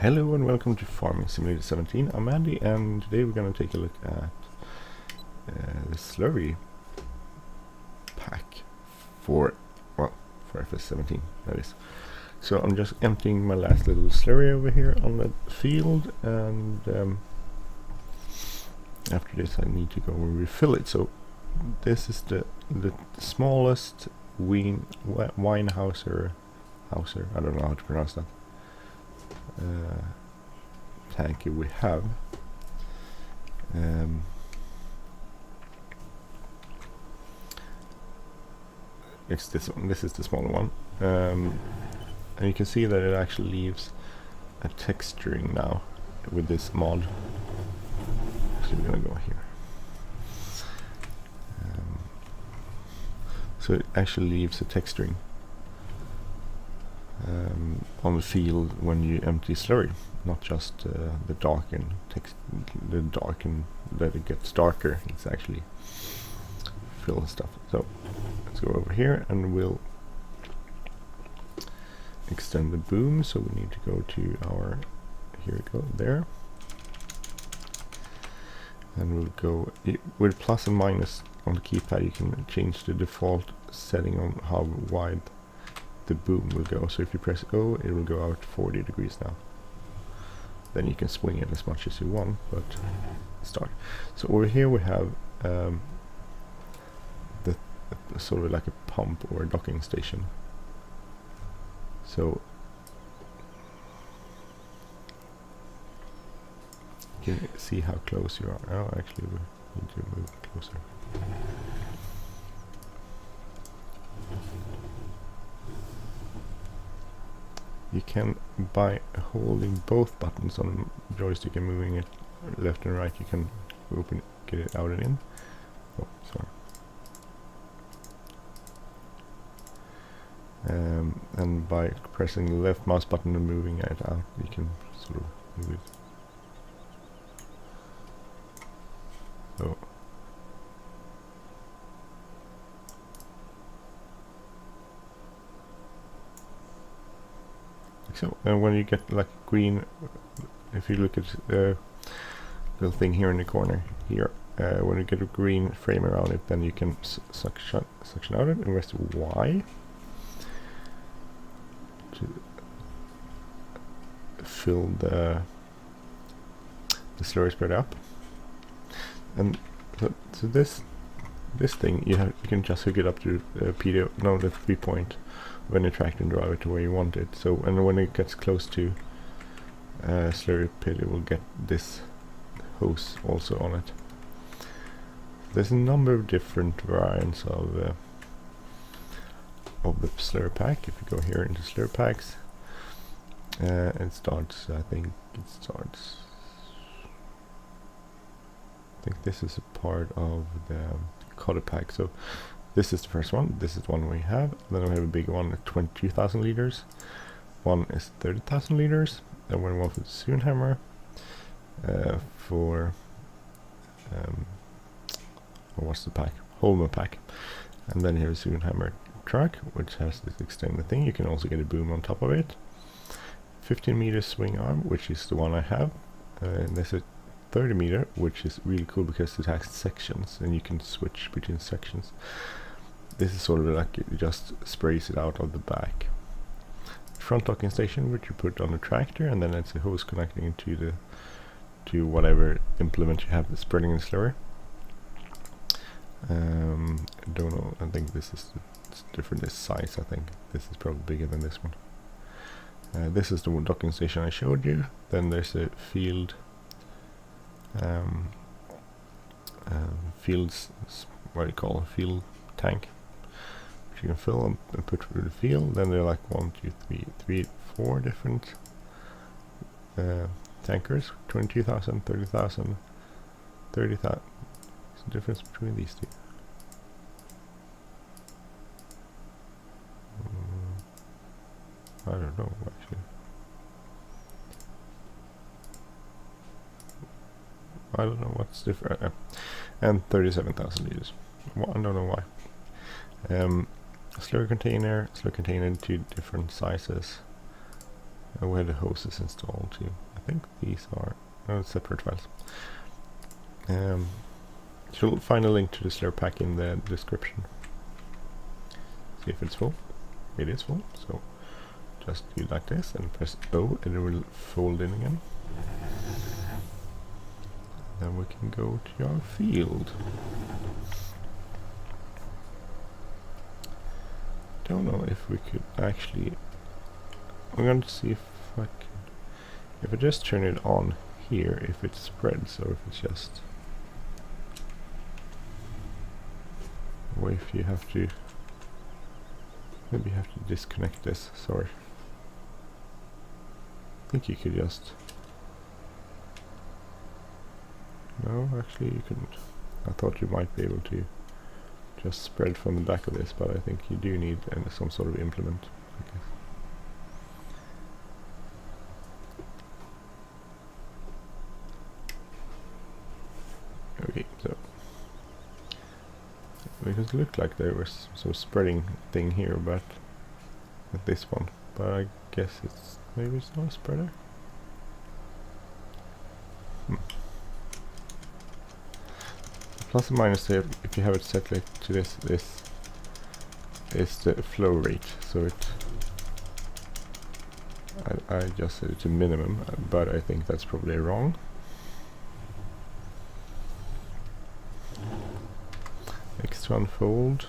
Hello and welcome to Farming Simulator 17. I'm Andy, and today we're going to take a look at the Slurry Pack for FS17, that is. So I'm just emptying my last little slurry over here on the field, and after this I need to go and refill it. So this is the smallest wine houser, I don't know how to pronounce that, tanker we have. It's this one. This is the smaller one, and you can see that it actually leaves a texturing now with this mod. So we're gonna go here. So it actually leaves a texturing on the field when you empty slurry, not just the darken text, that it gets darker. It's actually fill stuff. So let's go over here and we'll extend the boom. So we need to go to our, here we go, there, and we'll go with plus and minus on the keypad. You can change the default setting on how wide the boom will go. So if you press O, it will go out 40 degrees now. Then you can swing it as much as you want, but start. So over here we have the sort of like a pump or a docking station. So you can see how close you are. Oh, actually we need to move closer. You can, by holding both buttons on the joystick and moving it left and right, you can open it, get it out and in. Oh, sorry. And by pressing the left mouse button and moving it out, you can sort of move it. So so, and when you get like green, if you look at the little thing here in the corner here, when you get a green frame around it, then you can suction out it and press Y to fill the slurry spread up. And so this thing you can just hook it up to the 3-point when you track and drive it to where you want it. So, and when it gets close to slurry pit, it will get this hose also on it. There's a number of different variants of the Slurry Pack. If you go here into Slurry Packs, it starts, I think this is a part of the Coda Pack. So this is the first one. This is the one we have. Then we have a big one at 22,000 liters. One is 30,000 liters. Then we have one for the Soonhammer, for what's the pack? Holmer Pack. And then here's a Soonhammer truck, which has this extended thing. You can also get a boom on top of it. 15 meter swing arm, which is the one I have. And there's a 30 meter, which is really cool because it has sections and you can switch between sections. This is sort of like it just sprays it out of the back. Front docking station, which you put on the tractor, and then it's a hose connecting into to whatever implement you have spreading the slurry. I don't know, I think this is different this size. I think this is probably bigger than this one. This is the docking station I showed you. Then there's a field fields, what do you call a field tank, which you can fill and put through the field. Then there are like 4 different tankers, 22,000, 30,000, 30,000. What's the difference between these two? I don't know actually. I don't know what's different. And 37,000 liters. Well, I don't know why. Slurry container, 2 different sizes. where the hose is installed too. I think these are separate files. You'll find a link to the Slurry Pack in the description. See if it's full. It is full, so just do like this and press O and it will fold in again. Then we can go to our field. Don't know if we could actually... I'm going to see if I can... If I just turn it on here, if it spreads or if it's just... Or if you have to... Maybe you have to disconnect this, sorry. I think you could just... No, actually you couldn't. I thought you might be able to just spread from the back of this, but I think you do need some sort of implement, I guess. Okay, so because it looked like there was some spreading thing here, but with this one, but I guess it's maybe it's not a spreader. Plus and minus here, if you have it set like to this is the flow rate, so it I just set it to minimum, but I think that's probably wrong. X to unfold.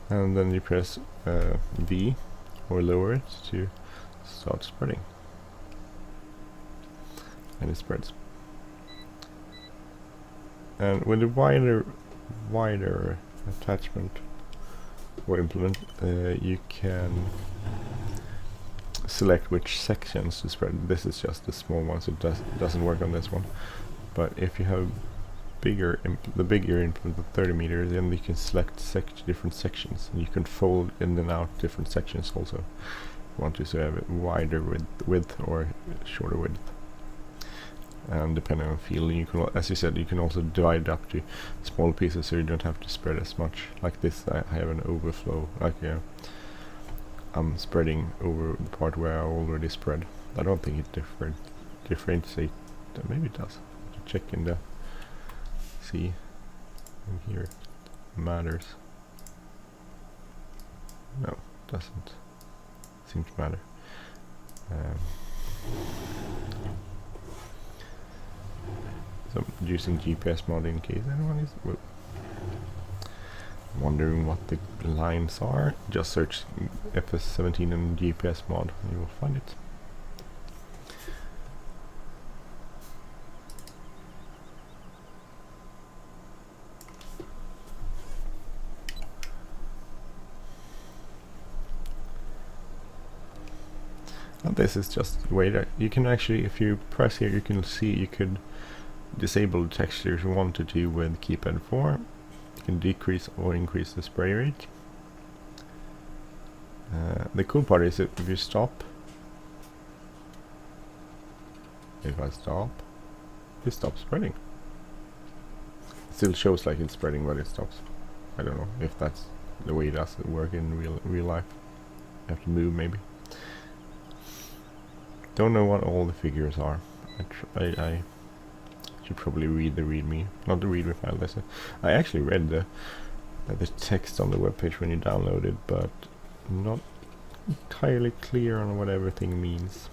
And then you press V or lower it to start spreading. And it spreads. And with a wider attachment or implement, you can select which sections to spread. This is just a small one, so it doesn't work on this one. But if you have the bigger implement of 30 meters, then you can select different sections, and you can fold in and out different sections also. You want to have it wider width or shorter width. And depending on field, you can, as you said, you can also divide it up to small pieces, so you don't have to spread as much. Like this, I have an overflow. Like I'm spreading over the part where I already spread. I don't think it differentiates. Maybe it does. Check in the see in here. It matters. No, doesn't seem to matter. So I'm using GPS mod in case anyone is wondering what the lines are. Just search FS17 and GPS mod and you will find it. And this is just the way that you can actually, if you press here, you can see you could disable the texture if you wanted to with keypad 4. You can decrease or increase the spray rate. The cool part is that if you stop, it stops spreading. It still shows like it's spreading, but it stops. I don't know if that's the way it does work in real life. You have to move maybe. Don't know what all the figures are. I should probably read the readme, not the readme file. I actually read the text on the webpage when you download it, but not entirely clear on what everything means.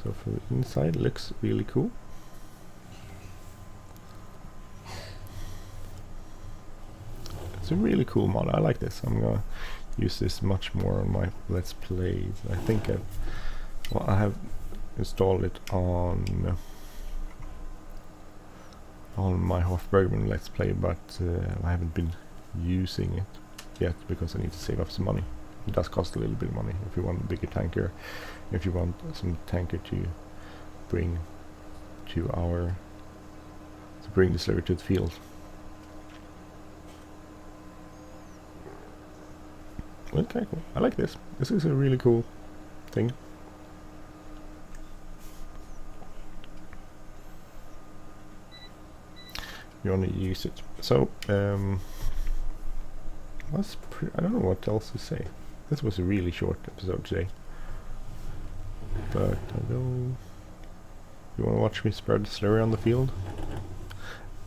So from the inside, it looks really cool. It's a really cool mod. I like this. I'm gonna use this much more on my Let's Plays. I think I have installed it on my Hofbergman Let's Play, but I haven't been using it yet because I need to save up some money. It does cost a little bit of money if you want a bigger tanker, if you want some tanker to bring the slurry to the field. Okay, cool. I like this. This is a really cool thing. you want to use it. So I don't know what else to say. This was a really short episode today, but I don't. You want to watch me spread slurry on the field?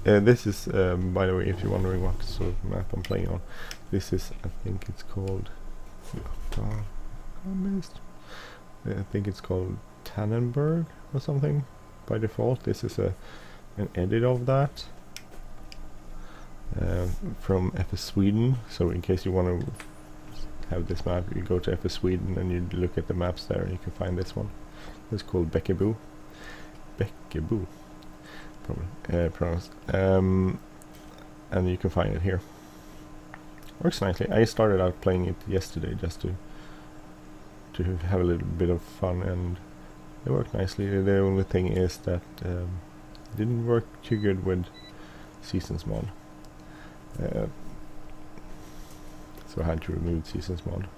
This is, by the way, if you're wondering what sort of map I'm playing on, this is, I think it's called, I think it's called Tannenberg or something by default. This is an edit of that from FS Sweden. So in case you want to have this map, you go to FS Sweden and you look at the maps there and you can find this one. It's called Bäckebo. Bäckebo, probably pronounced. And you can find it here. Works nicely. I started out playing it yesterday just to have a little bit of fun, and it worked nicely. The only thing is that it didn't work too good with Seasons mod. So I had to remove Seasons mod.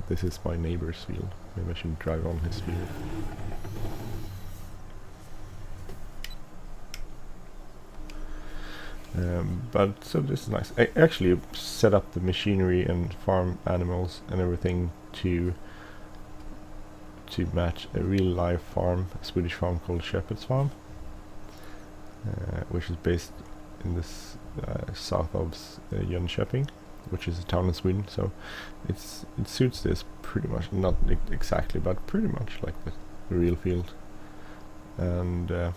This is my neighbor's field. Maybe I should drive on his field. But so this is nice. I actually set up the machinery and farm animals and everything to match a real life farm, a Swedish farm called Shepherd's Farm, which is based in this south of Jönköping, which is a town in Sweden. So it suits this pretty much, not exactly, but pretty much like the real field. And oh,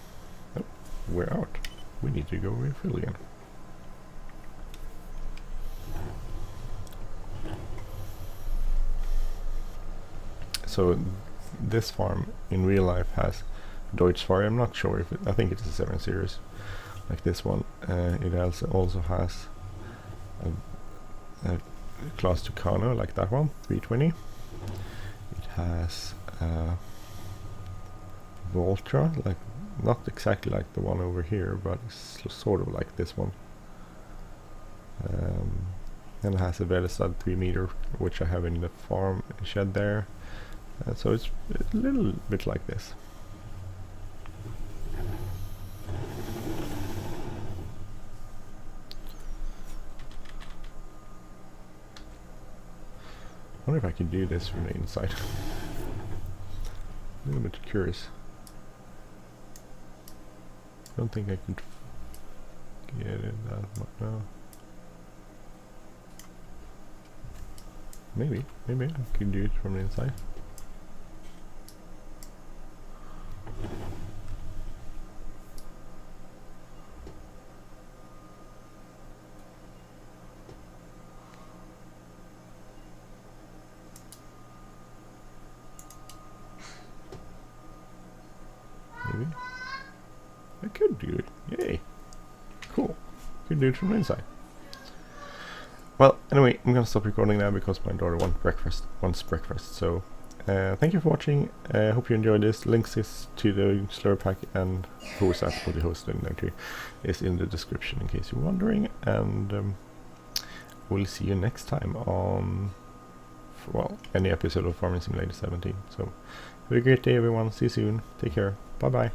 we're out. We need to go refill again. So this farm in real life has Deutschfeuer. I'm not sure if I think it's a 7 series like this one. It also has a class Tucano like that one, 320. It has Voltra, like not exactly like the one over here, but it's sort of like this one. And it has a Velestad 3 meter, which I have in the farm shed there. So it's a little bit like this. I wonder if I can do this from the inside. A little bit curious. I don't think I could get it that much now. Maybe I can do it from the inside. Maybe I could do it. Yay! Cool. Could do it from the inside. Well, anyway, I'm gonna stop recording now because my daughter wants breakfast. So, thank you for watching. I hope you enjoyed this. Links to the Slurry Pack and who's actually hosted there is in the description in case you're wondering. And we'll see you next time on, well, any episode of Farming Simulator 17. So, have a great day, everyone. See you soon. Take care. Bye bye.